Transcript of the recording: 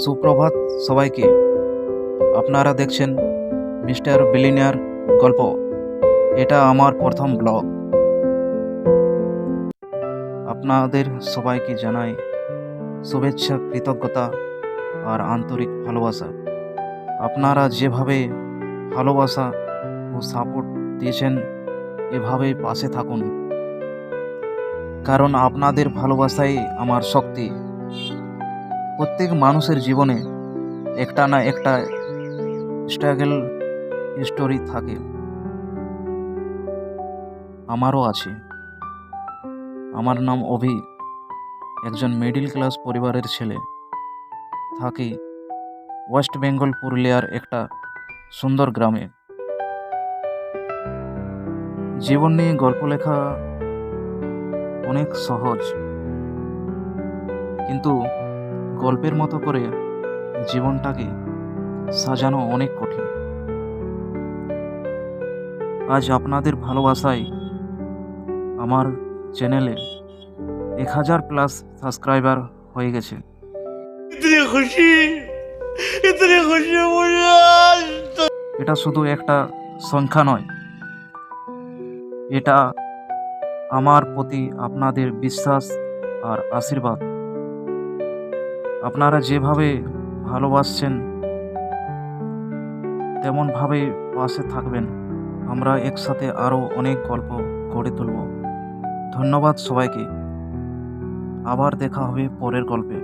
সুপ্রভাত সবাইকে। আপনারা দেখছেন মিস্টার বিলিনিয়ার গল্প। এটা আমার প্রথম ব্লগ। আপনাদের সবাইকে জানাই শুভেচ্ছা, কৃতজ্ঞতা আর আন্তরিক ভালোবাসা। আপনারা যেভাবে ভালোবাসা ও সাপোর্ট দিয়েছেন, এভাবেই পাশে থাকুন, কারণ আপনাদের ভালোবাসাই আমার শক্তি। প্রত্যেক মানুষের জীবনে একটা না একটা স্ট্রাগল স্টোরি থাকে, আমারও আছে। আমার নাম অভি, একজন মিডল ক্লাস পরিবারের ছেলে। থাকি ওয়েস্ট বেঙ্গল পুরুলিয়ার একটা সুন্দর গ্রামে। জীবন নিয়ে গল্প লেখা অনেক সহজ, কিন্তু গল্পের মতো করে জীবনটাকে সাজানো অনেক কঠিন। আজ আপনাদের ভালোবাসায় আমার চ্যানেলে 1000+ সাবস্ক্রাইবার হয়ে গেছে। इतनी खुशी मुझे आज এটা শুধু একটা সংখ্যা নয়, এটা আমার প্রতি আপনাদের বিশ্বাস আর আশীর্বাদ। আপনারা যেভাবে ভালোবাসছেন তেমনভাবে পাশে থাকবেন। আমরা একসাথে আরও অনেক গল্প গড়ে তুলব। ধন্যবাদ সবাইকে। আবার দেখা হবে পরের গল্পে।